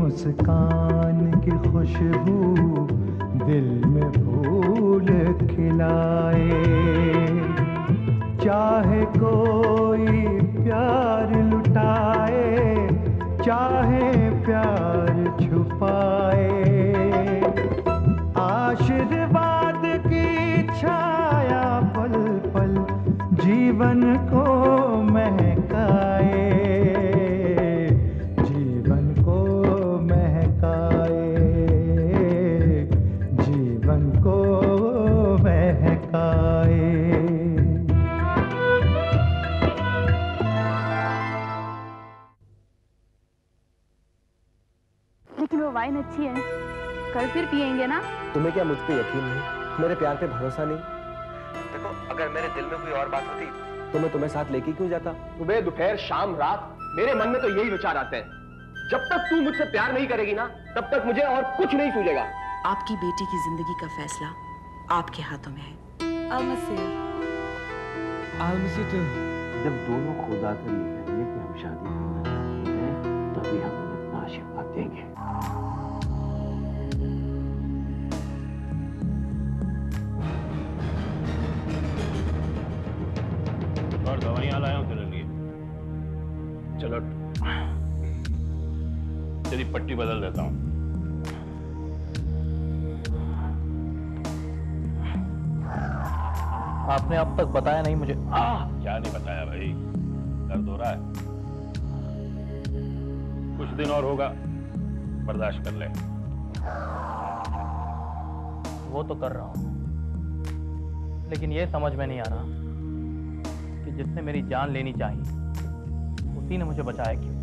मुस्कान की खुशबू दिल में फूल खिलाए। चाहे कोई प्यार लुटाए, चाहे प्यार छुपाए, आशीर्वाद की छाया पल पल जीवन को महकाए, जीवन को महकाए, जीवन को महकाए। लेकिन वो वाइन अच्छी है, कल फिर पियेंगे ना? तुम्हें क्या मुझ पे यकीन नहीं, मेरे प्यार पे भरोसा नहीं? देखो, अगर मेरे दिल में कोई और बात होती तो मैं तुम्हें साथ लेके क्यों जाता? सुबह दोपहर शाम रात मेरे मन में तो यही विचार आते हैं, जब तक तू मुझसे प्यार नहीं करेगी ना, तब तक मुझे और कुछ नहीं सूझेगा। आपकी बेटी की जिंदगी का फैसला आपके हाथों में है। जब दोनों खुदा से ये कहेंगे कि हम शादी करना चाहते हैं, तभी हम उन्हें अपना आशीर्वाद देंगे। और दवाइयां लाया हूं तेरे लिए। चलो तेरी पट्टी बदल देता हूं। आपने अब तक बताया नहीं मुझे। क्या नहीं बताया भाई, दर्द हो रहा है, कुछ दिन और होगा, बर्दाश्त कर ले। वो तो कर रहा हूं, लेकिन ये समझ में नहीं आ रहा कि जिसने मेरी जान लेनी चाहिए उसी ने मुझे बचाया क्यों?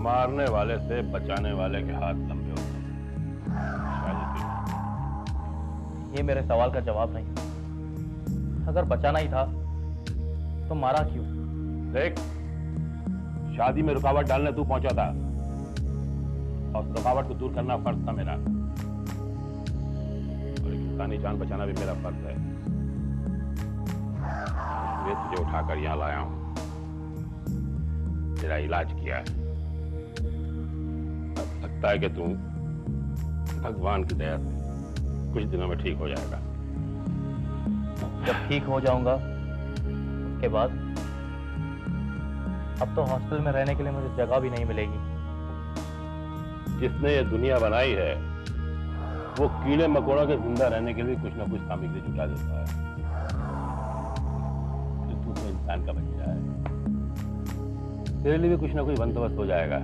मारने वाले से बचाने वाले के हाथ लंबे होते हैं। ये मेरे सवाल का जवाब नहीं। अगर बचाना ही था तो मारा क्यों? देख, शादी में रुकावट डालने तू पहुंचा था और उस रुकावट को दूर करना फर्ज था मेरा, और एक इंसानी जान बचाना भी मेरा फर्ज है। इसलिए तुझे उठाकर यहां लाया हूं, तेरा इलाज किया है। अब लगता है कि तू भगवान की दया से कुछ दिनों में ठीक हो जाएगा। जब ठीक हो जाऊंगा उसके बाद अब तो हॉस्टल में रहने के लिए मुझे जगह भी नहीं मिलेगी। जिसने ये दुनिया बनाई है वो कीड़े मकोड़ों के जिंदा रहने के लिए कुछ ना कुछ सामग्री जुटा देता है। तो तू तो इंसान का बच्चा है, तेरे लिए भी कुछ ना कुछ बंदोबस्त हो जाएगा।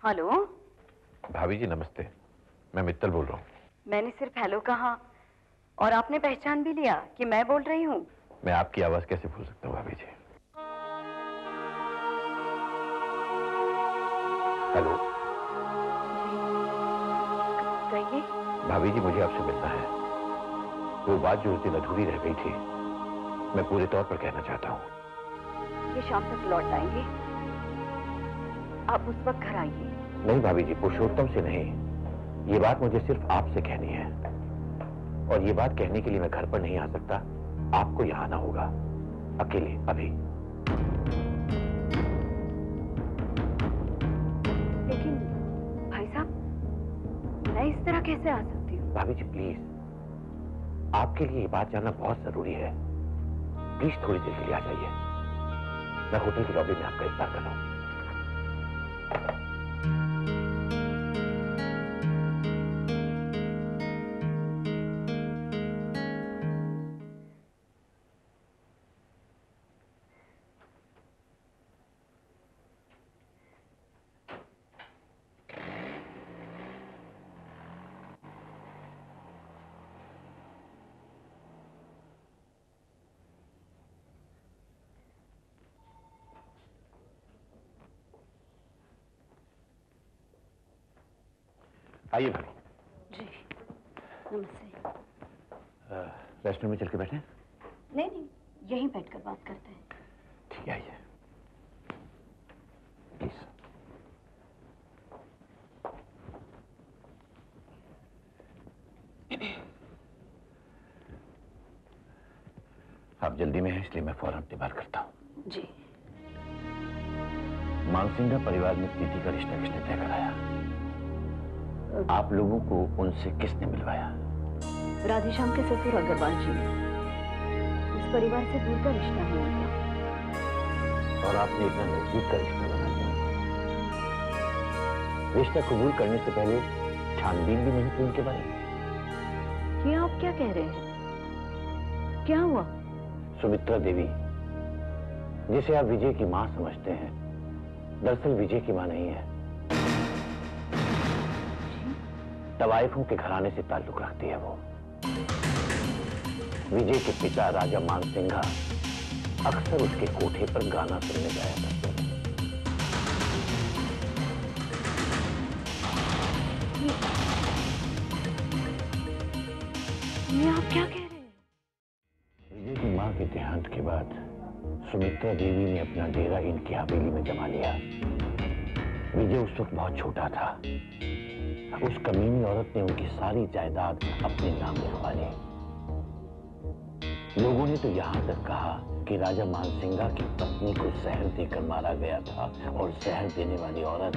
हेलो भाभी जी नमस्ते, मैं मित्तल बोल रहा हूँ। मैंने सिर्फ हेलो कहा और आपने पहचान भी लिया कि मैं बोल रही हूँ। मैं आपकी आवाज कैसे भूल सकता हूँ भाभी जी। हेलो कहिए। भाभी जी, मुझे आपसे मिलना है। वो बात जो उस दिन अधूरी रह गई थी, मैं पूरे तौर पर कहना चाहता हूँ। ये शाम तक लौट आएंगे, आप उस वक्त घर आइए। नहीं भाभी जी, पुरुषोत्तम से नहीं, ये बात मुझे सिर्फ आपसे कहनी है, और ये बात कहने के लिए मैं घर पर नहीं आ सकता, आपको यहाँ आना होगा अकेले अभी। लेकिन भाई साहब, मैं इस तरह कैसे आ सकती हूँ? भाभी जी प्लीज, आपके लिए ये बात जानना बहुत जरूरी है। प्लीज थोड़ी देर के लिए आ जाइए, मैं होटल की लॉबी में आपका इंतजार कर रहा हूँ। आइए भाभी। जी नमस्ते। रेस्टोरेंट में चल के बैठे? नहीं नहीं, यहीं बैठकर बात करते हैं। ठीक है, आइए प्लीज। आप जल्दी में हैं, इसलिए मैं फौरन इत्तेबार करता हूं। जी। मानसिंघा परिवार में प्रीति का रिश्ता किसने तय कराया? आप लोगों को उनसे किसने मिलवाया? राधेश्याम के ससुर अग्रवाल जी ने। उस परिवार से दूर का रिश्ता है उनका। और आपने इतना नजदीक का रिश्ता बना दिया। रिश्ता कबूल करने से पहले छानबीन भी नहीं की उनके बारे में। ये आप क्या कह रहे हैं? क्या हुआ? सुमित्रा देवी, जिसे आप विजय की मां समझते हैं, दरअसल विजय की मां नहीं है। तवाइफों के घराने से ताल्लुक रखती है वो। विजय के पिता राजा मानसिंघा अक्सर उसके कोठे पर गाना सुनने जाया करते थे। ये आप क्या कह रहे हैं? विजय की मां के देहांत के बाद सुमित्रा देवी ने अपना डेरा इनकी हवेली में जमा लिया। विजय उस वक्त बहुत छोटा था। उस कमीनी औरत ने उनकी सारी जायदाद अपने नाम लिखवा ली। लोगों ने तो यहां तक कहा कि राजा मानसिंघा की पत्नी को जहर देकर मारा गया था और जहर देने वाली औरत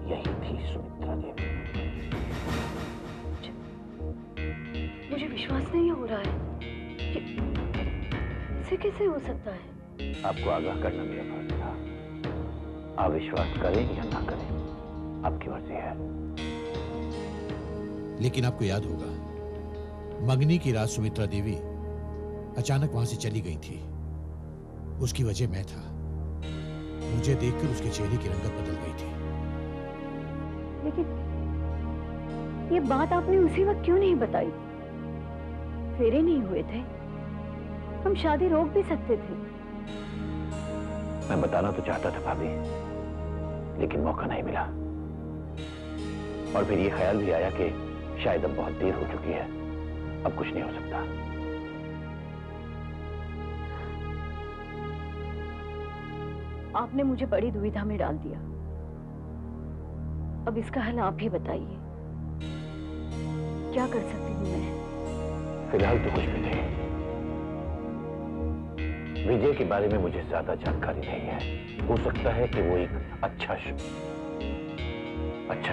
यही थी सुमित्रा देवी। मुझे विश्वास नहीं हो रहा है। इसे कैसे हो सकता है? आपको आगाह करना मेरा फर्ज था। आप विश्वास करें या ना करें, आपकी मर्जी है। लेकिन आपको याद होगा, मंगनी की रात सुमित्रा देवी अचानक वहां से चली गई थी। उसकी वजह मैं था। मुझे देखकर उसके चेहरे की रंगत बदल गई थी। लेकिन ये बात आपने उसी वक्त क्यों नहीं बताई? फेरे नहीं हुए थे, हम शादी रोक भी सकते थे। मैं बताना तो चाहता था भाभी, लेकिन मौका नहीं मिला। और फिर ये ख्याल भी आया कि शायद अब बहुत देर हो चुकी है, अब कुछ नहीं हो सकता। आपने मुझे बड़ी दुविधा में डाल दिया। अब इसका हल आप ही बताइए। क्या कर सकती हूँ मैं? फिलहाल तो कुछ भी नहीं। विजय के बारे में मुझे ज्यादा जानकारी नहीं है। हो सकता है कि वो एक अच्छा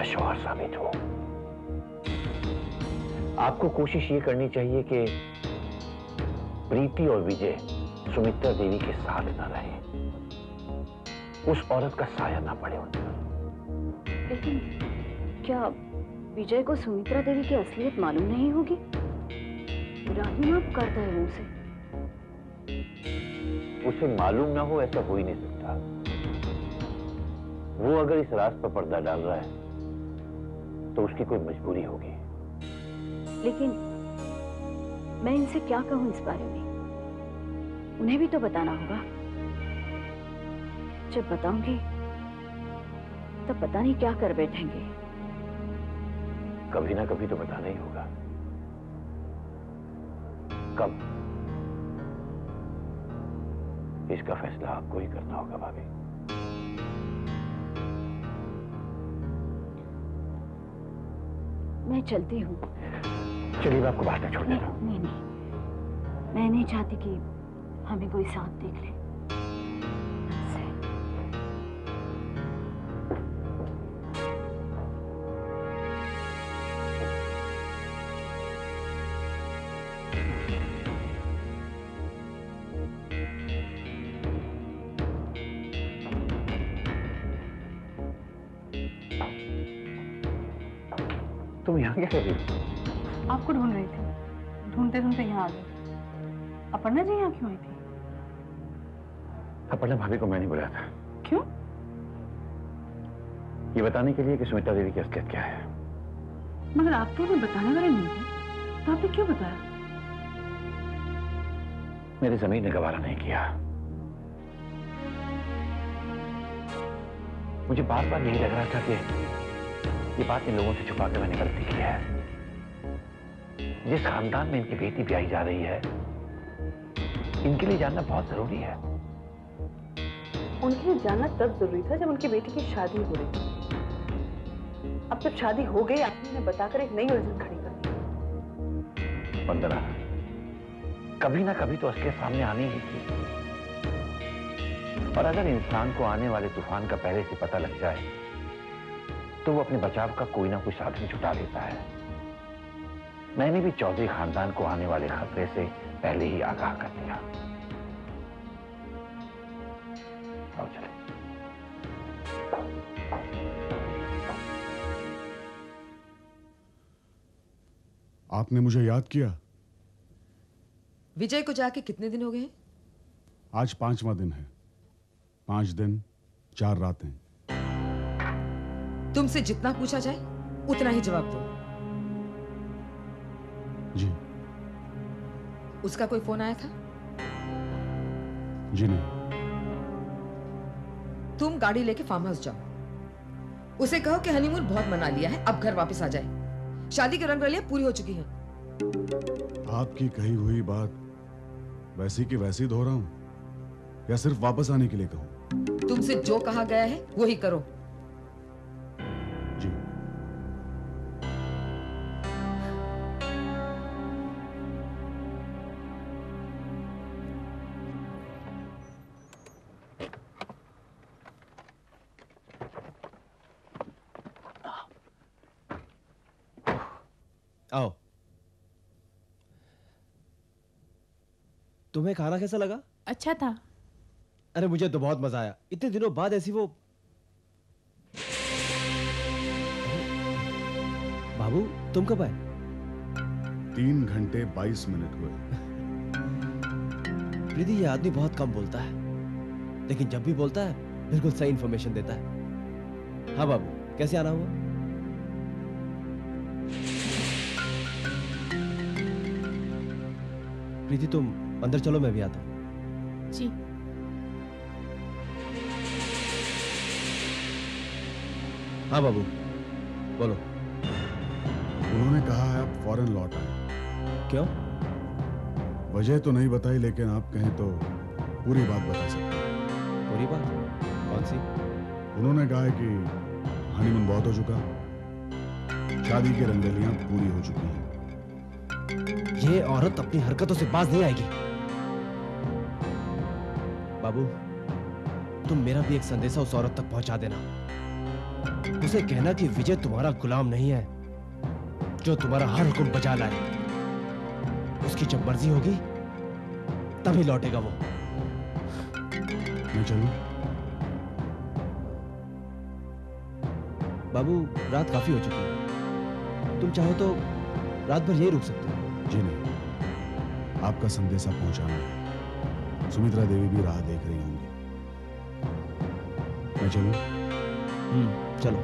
शौहर साबित हो। आपको कोशिश ये करनी चाहिए कि प्रीति और विजय सुमित्रा देवी के साथ ना रहे, उस औरत का साया ना पड़े उन पर। लेकिन क्या विजय को सुमित्रा देवी की असलियत मालूम नहीं होगी? राजीनामा करता है उसे। उसे मालूम ना हो ऐसा हो ही नहीं सकता। वो अगर इस राज पर पर्दा डाल रहा है तो उसकी कोई मजबूरी होगी। लेकिन मैं इनसे क्या कहूं इस बारे में? उन्हें भी तो बताना होगा। जब बताऊंगी तब पता नहीं क्या कर बैठेंगे। कभी ना कभी तो बताना ही होगा। कब? इसका फैसला आपको ही करना होगा भाभी। मैं चलती हूँ। चलिए, मैं आपको बाहर छोड़ देता हूँ। नहीं, मैं नहीं चाहती कि हमें कोई साथ देख ले। तुम यहाँ क्या कर रही हो? आपको ढूंढ रही थी। ढूंढते ढूंढते यहाँ आ गई। अपर्णा जी यहाँ क्यों आई थी? अपर्णा भाभी को मैं नहीं बुलाया था। क्यों? ये बताने के लिए कि सुमित्रा देवी की असलियत क्या है। मगर आप तो उन्हें बताने वाले नहीं थे, तो आपने क्यों बताया? मेरी जमीन ने गवारा नहीं किया। मुझे बार बार यही लग रहा था कि ये बात इन लोगों से छुपा के मैंने गलती की है। जिस खानदान में इनकी बेटी ब्याही जा रही है, इनके लिए जानना बहुत जरूरी है। उनके लिए जानना तब जरूरी था जब उनकी बेटी की शादी हो रही थी। अब जब शादी हो गई, आपने उन्हें बताकर एक नई उलझन खड़ी कर दी। वंदना, कभी ना कभी तो असलियत सामने आनी ही थी। और अगर इंसान को आने वाले तूफान का पहले से पता लग जाए तो वो अपने बचाव का कोई ना कोई साधन जुटा लेता है। मैंने भी चौधरी खानदान को आने वाले खतरे से पहले ही आगाह कर दिया। आओ चले। आपने मुझे याद किया। विजय को जाके कितने दिन हो गए? आज 5वां दिन है। 5 दिन 4 रातें। तुमसे जितना पूछा जाए उतना ही जवाब दो। जी। उसका कोई फोन आया था? जी नहीं। तुम गाड़ी लेके फार्म हाउस जाओ। उसे कहो कि हनीमून बहुत मना लिया है, अब घर वापस आ जाए। शादी की रंगरलियां पूरी हो चुकी हैं। आपकी कही हुई बात वैसी की वैसी दोहराऊं या सिर्फ वापस आने के लिए कहूं? तुमसे जो कहा गया है वही करो। जी। आओ। तुम्हें खाना कैसा लगा? अच्छा था। अरे मुझे तो बहुत मजा आया। इतने दिनों बाद ऐसी वो। बाबू तुम कब आए? 3 घंटे 22 मिनट हुए। प्रीति, ये आदमी बहुत कम बोलता है, लेकिन जब भी बोलता है बिल्कुल सही इंफॉर्मेशन देता है। हाँ बाबू, कैसे आना हुआ? प्रीति तुम अंदर चलो, मैं भी आता हूँ। जी। हाँ बाबू बोलो। उन्होंने कहा है आप फौरन लौट आए। क्यों? वजह तो नहीं बताई, लेकिन आप कहें तो पूरी बात बता सकते हैं। पूरी बात? कौन सी? उन्होंने कहा है कि हनीमून बहुत हो चुका, शादी की रंगरलियां पूरी हो चुकी हैं। ये औरत अपनी हरकतों से बाज नहीं आएगी। बाबू तुम मेरा भी एक संदेशा उस औरत तक पहुंचा देना। उसे कहना कि विजय तुम्हारा गुलाम नहीं है जो तुम्हारा हर हुक्म बजा लाए। उसकी जब मर्जी होगी तभी लौटेगा वो। मैं चलूं? बाबू रात काफी हो चुकी है, तुम चाहो तो रात भर यही रुक सकते हो। जी नहीं, आपका संदेशा पहुंचाना है। सुमित्रा देवी भी राह देख रही होंगी। मैं चलूं? चलो।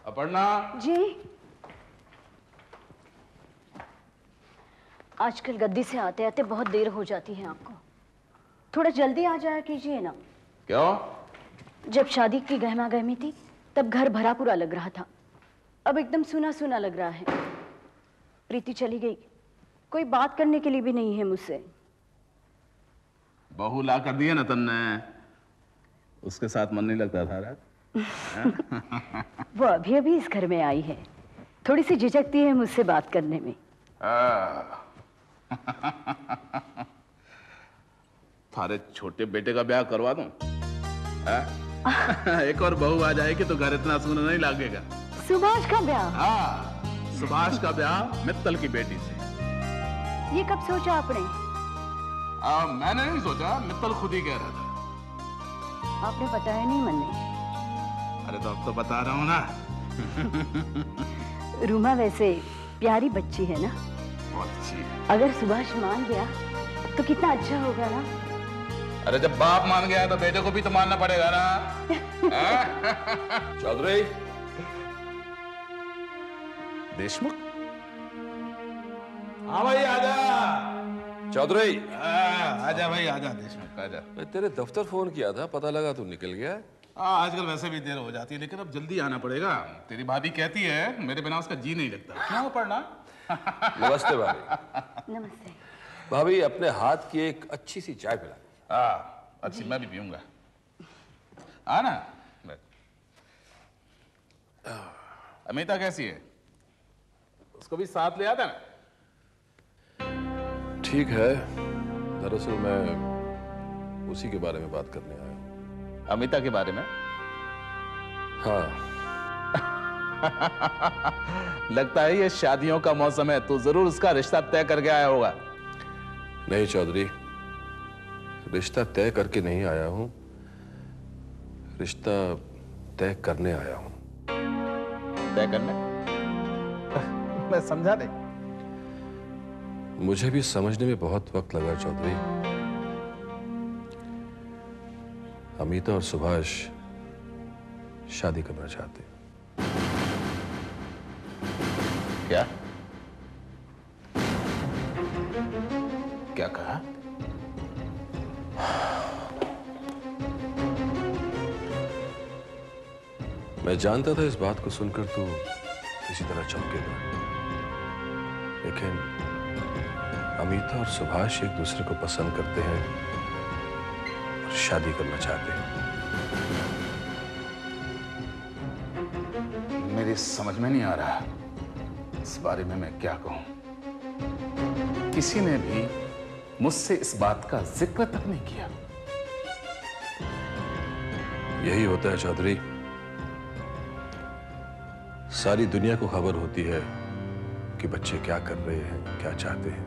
अपर्णा जी। आजकल गद्दी से आते आते बहुत देर हो जाती है आपको। थोड़ा जल्दी आ जाया कीजिए ना। क्यों? जब शादी की गहमा गहमी थी तब घर भरा पूरा लग रहा था, अब एकदम सूना सूना लग रहा है। प्रीति चली गई, कोई बात करने के लिए भी नहीं है मुझसे। बहू ला कर दिए ना तन्ने, उसके साथ मन नहीं लगता था रात? वो अभी अभी इस घर में आई है, थोड़ी सी झिझकती है मुझसे बात करने में। थारे छोटे बेटे का ब्याह करवा दूं? एक और बहू आ जाएगी तो घर इतना सूना नहीं लगेगा। सुभाष का ब्याह? हाँ, सुभाष का ब्याह मित्तल की बेटी से। ये कब सोचा आपने? मैंने नहीं सोचा, मित्तल खुद ही कह रहा था। आपने बताया नहीं मन में? अरे तो अब तो बता रहा हूँ ना। रूमा वैसे प्यारी बच्ची है ना? बहुत अच्छी। अगर सुभाष मान गया तो कितना अच्छा होगा ना? अरे जब बाप मान गया तो बेटे को भी तो मानना पड़ेगा ना। देशमुख, हाँ भाई आजा। चौधरी आजा भाई आजा देशमुख आजा। तेरे दफ्तर फोन किया था, पता लगा तू निकल गया। आजकल वैसे भी देर हो जाती है, लेकिन अब जल्दी आना पड़ेगा। तेरी भाभी कहती है मेरे बिना उसका जी नहीं लगता। क्यों पढ़ना? नमस्ते भाभी। नमस्ते। भाभी अपने हाथ की एक अच्छी सी चाय पिला। हाँ अच्छी, मैं भी पीऊंगा। आना। अमिता कैसी है? उसको भी साथ ले आता ना। ठीक है, दरअसल मैं उसी के बारे में बात करने आया हूं। अमिता के बारे में? हाँ। लगता है ये शादियों का मौसम है, तो जरूर उसका रिश्ता तय करके आया होगा। नहीं चौधरी, रिश्ता तय करके नहीं आया हूं, रिश्ता तय करने आया हूं। तय करने? मैं समझा नहीं। मुझे भी समझने में बहुत वक्त लगा चौधरी। अमिता और सुभाष शादी करना चाहते। क्या? क्या कहा? मैं जानता था इस बात को सुनकर तू किसी तरह चौंकेगा, लेकिन अमिता और सुभाष एक दूसरे को पसंद करते हैं और शादी करना चाहते हैं। मेरी समझ में नहीं आ रहा इस बारे में मैं क्या कहूं। किसी ने भी मुझसे इस बात का जिक्र तक नहीं किया। यही होता है चौधरी, सारी दुनिया को खबर होती है कि बच्चे क्या कर रहे हैं, क्या चाहते हैं।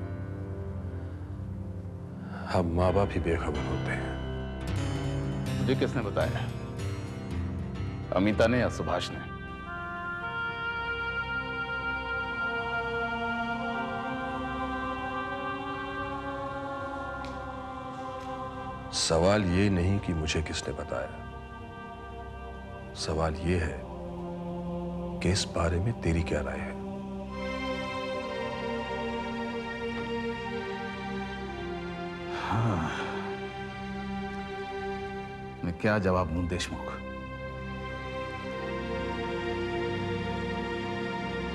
हम माँ बाप ही बेखबर होते हैं। मुझे किसने बताया? अमिता ने या सुभाष ने? सवाल ये नहीं कि मुझे किसने बताया, सवाल ये है कि इस बारे में तेरी क्या राय है। हाँ, मैं क्या जवाब दूं देशमुख?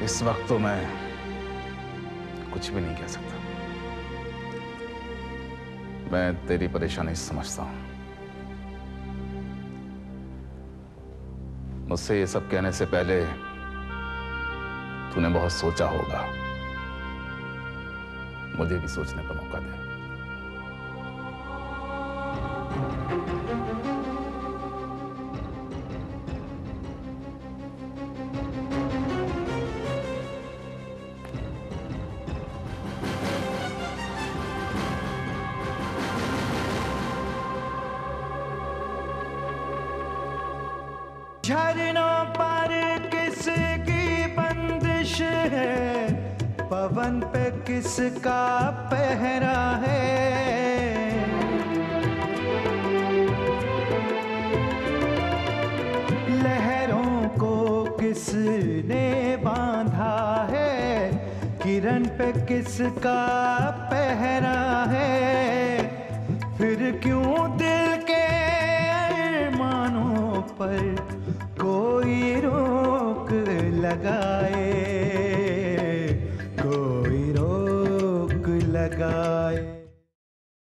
इस वक्त तो मैं कुछ भी नहीं कह सकता। मैं तेरी परेशानी समझता हूं। मुझसे ये सब कहने से पहले तूने बहुत सोचा होगा। मुझे भी सोचने का मौका दे। झरनों पर किसकी बंदिश है, पवन पे किसका पहरा है। लहरों को किसने बांधा है, किरण पे किसका पहरा है।